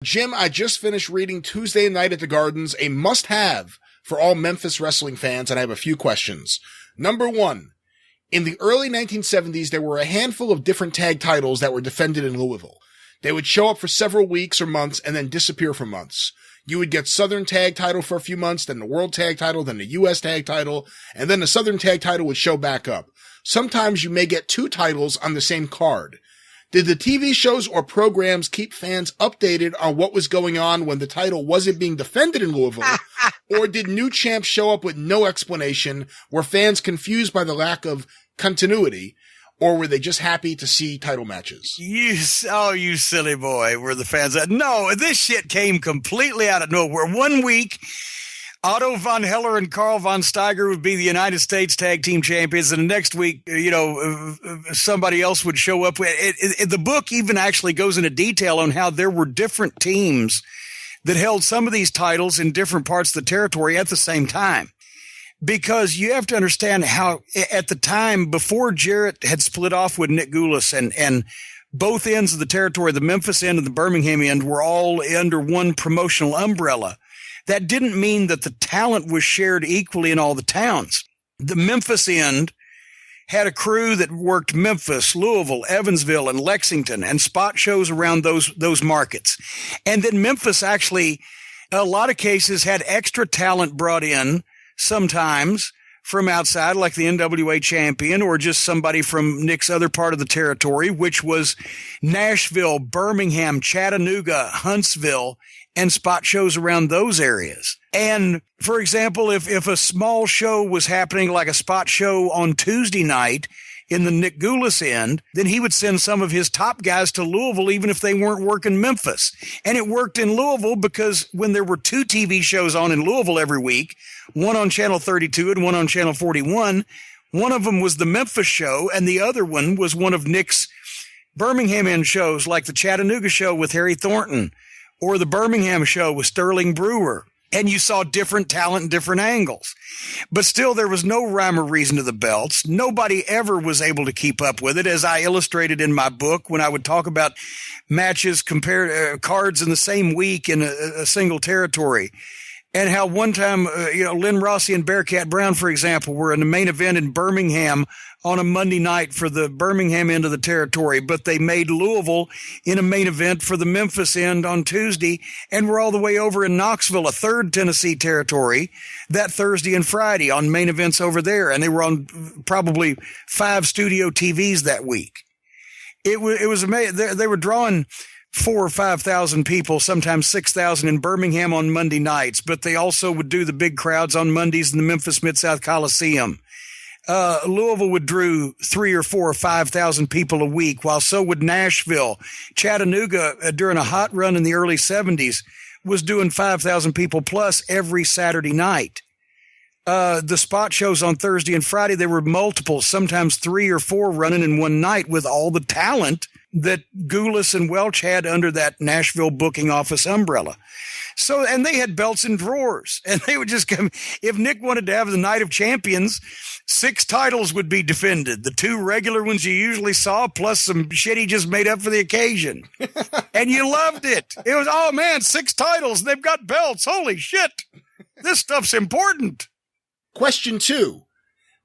Jim, I just finished reading Tuesday Night at the Gardens, a must-have for all Memphis wrestling fans, and I have a few questions. Number one, in the early 1970s, there were a handful of different tag titles that were defended in Louisville. They would show up for several weeks or months and then disappear for months. You would get Southern Tag title for a few months, then the World Tag title, then the U.S. Tag title, and then the Southern Tag title would show back up. Sometimes you may get two titles on the same card. Did the TV shows or programs keep fans updated on what was going on when the title wasn't being defended in Louisville? Or did new champs show up with no explanation? Were fans confused by the lack of continuity? Or were they just happy to see title matches? You silly boy, were the fans. No, this shit came completely out of nowhere. 1 week, Otto von Heller and Carl von Steiger would be the United States Tag Team Champions, and the next week, somebody else would show up. The book even actually goes into detail on how there were different teams that held some of these titles in different parts of the territory at the same time. Because you have to understand how, at the time, before Jarrett had split off with Nick Goulas and both ends of the territory, the Memphis end and the Birmingham end, were all under one promotional umbrella. That didn't mean that the talent was shared equally in all the towns. The Memphis end had a crew that worked Memphis, Louisville, Evansville, and Lexington, and spot shows around those markets. And then Memphis actually, in a lot of cases, had extra talent brought in, sometimes from outside, like the NWA champion, or just somebody from Nick's other part of the territory, which was Nashville, Birmingham, Chattanooga, Huntsville, and spot shows around those areas. And for example, if a small show was happening, like a spot show on Tuesday night in the Nick Goulas end, then he would send some of his top guys to Louisville, even if they weren't working Memphis. And it worked in Louisville because when there were two TV shows on in Louisville every week, one on Channel 32 and one on Channel 41, one of them was the Memphis show, and the other one was one of Nick's Birmingham end shows, like the Chattanooga show with Harry Thornton, or the Birmingham show with Sterling Brewer. And you saw different talent and different angles. But still, there was no rhyme or reason to the belts. Nobody ever was able to keep up with it, as I illustrated in my book when I would talk about matches, cards in the same week in a single territory. And how one time, Lynn Rossi and Bearcat Brown, for example, were in the main event in Birmingham on a Monday night for the Birmingham end of the territory, but they made Louisville in a main event for the Memphis end on Tuesday, and were all the way over in Knoxville, a third Tennessee territory, that Thursday and Friday on main events over there. And they were on probably 5 studio TVs that week. It was amazing. They were drawing 4,000 or 5,000 people, sometimes 6,000 in Birmingham on Monday nights, but they also would do the big crowds on Mondays in the Memphis Mid-South Coliseum. Louisville would drew 3,000 or 4,000 or 5,000 people a week, while so would Nashville. Chattanooga, during a hot run in the early 70s, was doing 5,000 people plus every Saturday night. The spot shows on Thursday and Friday, there were multiple, sometimes 3 or 4 running in one night with all the talent that Goulas and Welch had under that Nashville booking office umbrella. So, and they had belts in drawers, and they would just come. If Nick wanted to have the Night of Champions, 6 titles would be defended. The 2 regular ones you usually saw, plus some shit he just made up for the occasion. And you loved it. It was, oh man, 6 titles. They've got belts. Holy shit. This stuff's important. Question 2.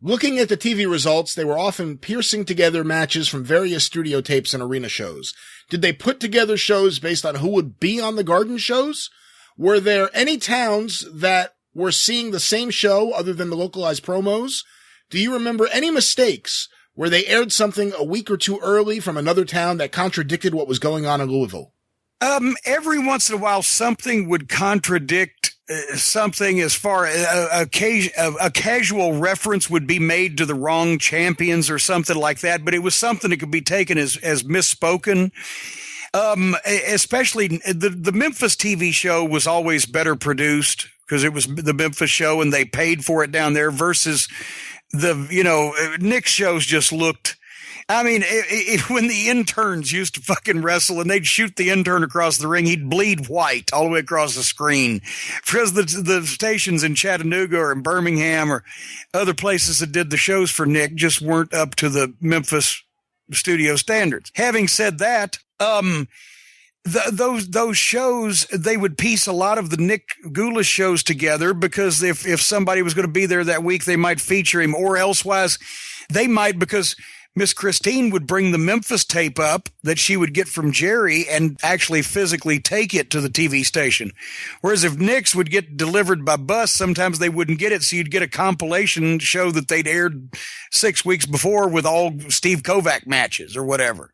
Looking at the TV results, they were often piecing together matches from various studio tapes and arena shows. Did they put together shows based on who would be on the Garden shows? Were there any towns that were seeing the same show other than the localized promos? Do you remember any mistakes where they aired something a week or 2 early from another town that contradicted what was going on in Louisville? Every once in a while, something would contradict something, as far as a casual reference would be made to the wrong champions or something like that, but it was something that could be taken as misspoken. Especially the Memphis TV show was always better produced because it was the Memphis show and they paid for it down there, versus Nick's shows just looked, I mean, when the interns used to fucking wrestle and they'd shoot the intern across the ring, he'd bleed white all the way across the screen, because the stations in Chattanooga or in Birmingham or other places that did the shows for Nick just weren't up to the Memphis studio standards. Having said that, those shows, they would piece a lot of the Nick Gulas shows together because if somebody was going to be there that week, they might feature him, or elsewise they might, because Miss Christine would bring the Memphis tape up that she would get from Jerry and actually physically take it to the TV station. Whereas if Nick's would get delivered by bus, sometimes they wouldn't get it. So you'd get a compilation show that they'd aired 6 weeks before with all Steve Kovac matches or whatever.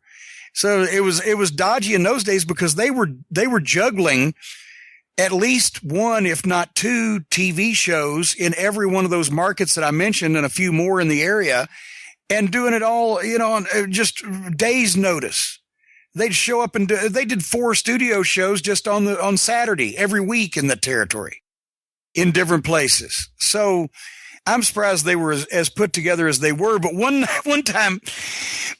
So it was dodgy in those days because they were juggling at least one, if not two TV shows in every one of those markets that I mentioned and a few more in the area, and doing it all, on just days' notice. They'd show up and they did 4 studio shows just on Saturday every week in the territory in different places. So I'm surprised they were as put together as they were. But one time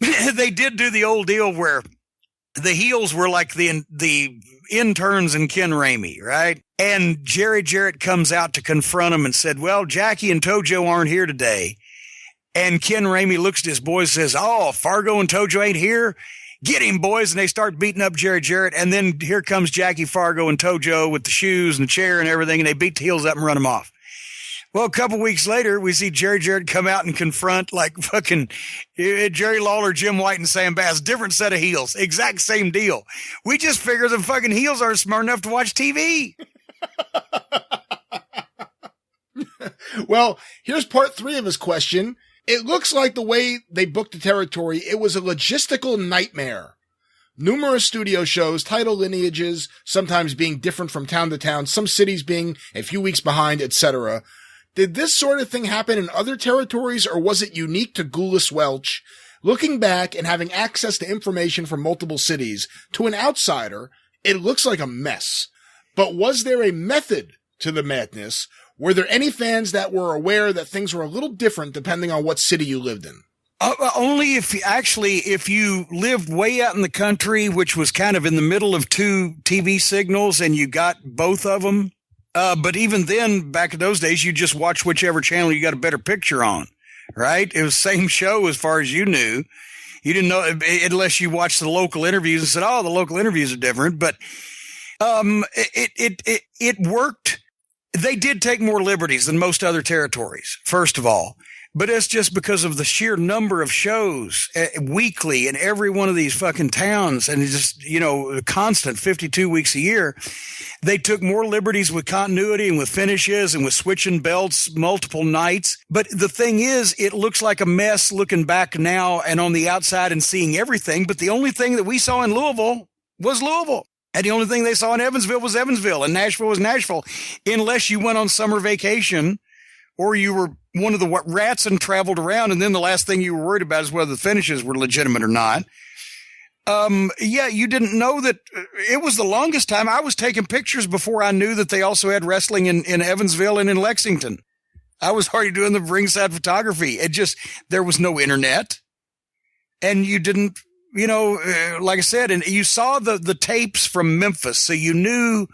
they did do the old deal where the heels were like the interns in Ken Ramey, right? And Jerry Jarrett comes out to confront him and said, well, Jackie and Tojo aren't here today. And Ken Ramey looks at his boys and says, oh, Fargo and Tojo ain't here? Get him, boys. And they start beating up Jerry Jarrett. And then here comes Jackie Fargo and Tojo with the shoes and the chair and everything. And they beat the heels up and run them off. Well, a couple weeks later, we see Jerry Jarrett come out and confront like fucking Jerry Lawler, Jim White, and Sam Bass. Different set of heels. Exact same deal. We just figure the fucking heels aren't smart enough to watch TV. Well, here's part 3 of his question. It looks like the way they booked the territory, it was a logistical nightmare. Numerous studio shows, title lineages, sometimes being different from town to town, some cities being a few weeks behind, etc. Did this sort of thing happen in other territories, or was it unique to Gulas Welch? Looking back and having access to information from multiple cities, to an outsider, it looks like a mess. But was there a method to the madness? Were there any fans that were aware that things were a little different depending on what city you lived in? Only if you lived way out in the country, which was kind of in the middle of 2 TV signals and you got both of them. But even then, back in those days, you just watch whichever channel you got a better picture on, right? It was the same show as far as you knew. You didn't know unless you watched the local interviews and said, oh, the local interviews are different. But it worked. They did take more liberties than most other territories, first of all. But it's just because of the sheer number of shows weekly in every one of these fucking towns, and it's just, constant 52 weeks a year. They took more liberties with continuity and with finishes and with switching belts multiple nights. But the thing is, it looks like a mess looking back now and on the outside and seeing everything. But the only thing that we saw in Louisville was Louisville. And the only thing they saw in Evansville was Evansville, and Nashville was Nashville, unless you went on summer vacation or you were one of the rats and traveled around, and then the last thing you were worried about is whether the finishes were legitimate or not. You didn't know that. It was the longest time. I was taking pictures before I knew that they also had wrestling in Evansville and in Lexington. I was already doing the ringside photography. There was no internet, and you didn't, like I said, and you saw the tapes from Memphis, so you knew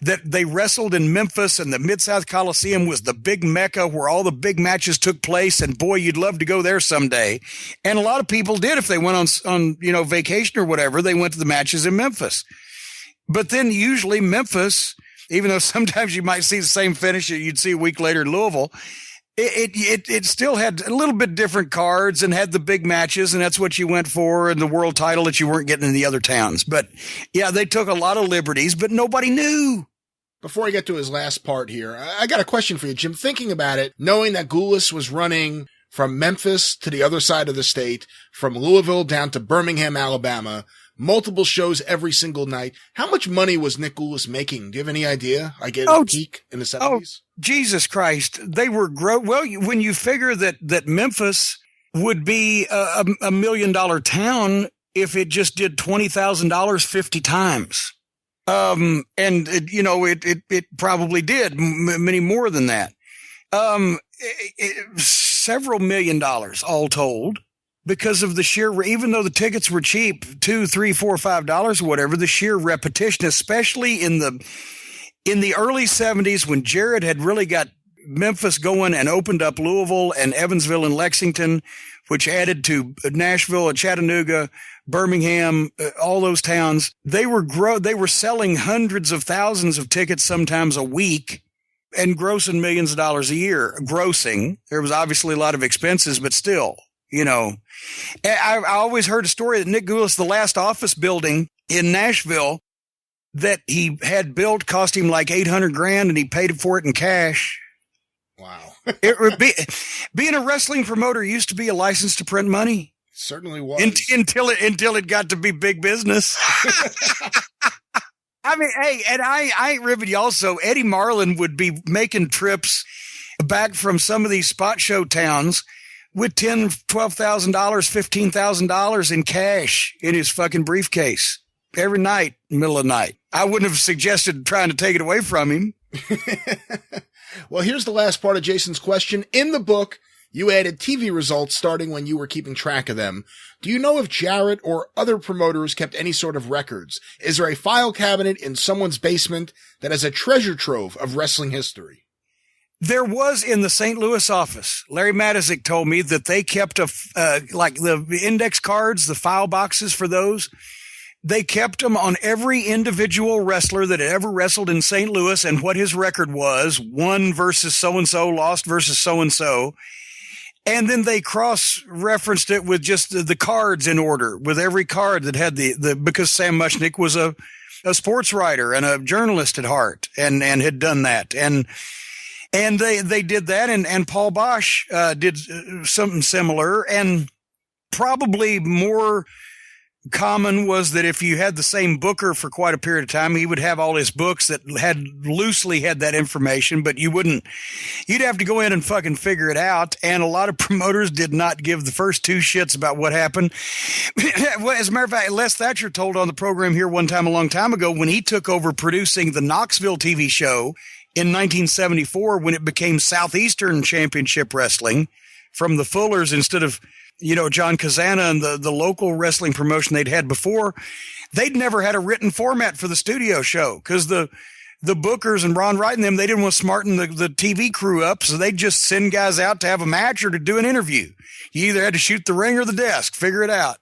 that they wrestled in Memphis, and the Mid-South Coliseum was the big mecca where all the big matches took place. And boy, you'd love to go there someday. And a lot of people did. If they went on vacation or whatever, they went to the matches in Memphis. But then usually Memphis, even though sometimes you might see the same finish that you'd see a week later in Louisville, it still had a little bit different cards and had the big matches, and that's what you went for, and the world title that you weren't getting in the other towns. But yeah, they took a lot of liberties, but nobody knew. Before I get to his last part here, I got a question for you, Jim. Thinking about it, knowing that Gulas was running from Memphis to the other side of the state, from Louisville down to Birmingham, Alabama, multiple shows every single night. How much money was Nick Gulas making? Do you have any idea? I get a peak in the 70s. Oh, Jesus Christ. They were well, when you figure that Memphis would be a $1 million town if it just did $20,000 50 times. And it probably did many more than that. Several $1 million all told. Because of the sheer, even though the tickets were cheap, $2, $3, $4, $5 or whatever, the sheer repetition, especially in the early 70s when Jarrett had really got Memphis going and opened up Louisville and Evansville and Lexington which added to Nashville and Chattanooga, Birmingham, all those towns. They were selling hundreds of thousands of tickets, sometimes a week, and grossing millions of dollars a year. There was obviously a lot of expenses, but still, I always heard a story that Nick Goulas, the last office building in Nashville that he had built, cost him like $800,000, and he paid for it in cash. Wow. It would be, being a wrestling promoter used to be a license to print money. Certainly was. Until it got to be big business. I mean, hey, and I ain't ribbing you also. Eddie Marlin would be making trips back from some of these spot show towns with $10,000, $12,000, $15,000 in cash in his fucking briefcase every night, middle of the night. I wouldn't have suggested trying to take it away from him. Well, here's the last part of Jason's question. In the book, you added TV results starting when you were keeping track of them. Do you know if Jarrett or other promoters kept any sort of records? Is there a file cabinet in someone's basement that has a treasure trove of wrestling history? There was in the St. Louis office. Larry Matuszek told me that they kept like the index cards, the file boxes for those. They kept them on every individual wrestler that had ever wrestled in St. Louis and what his record was, won versus so-and-so, lost versus so-and-so. And then they cross-referenced it with just the cards in order, with every card that had because Sam Mushnick was a sports writer and a journalist at heart and had done that. And they did that, and Paul Bosch did something similar, and probably more common was that if you had the same booker for quite a period of time, he would have all his books that loosely had that information, but you'd have to go in and fucking figure it out. And a lot of promoters did not give the first two shits about what happened. As a matter of fact, Les Thatcher told on the program here one time, a long time ago, when he took over producing the Knoxville TV show in 1974, when it became Southeastern Championship Wrestling from the Fullers instead of John Kazana and the local wrestling promotion they'd had before, they'd never had a written format for the studio show because the bookers and Ron Wright and them, they didn't want to smarten the TV crew up, so they'd just send guys out to have a match or to do an interview. You either had to shoot the ring or the desk, figure it out.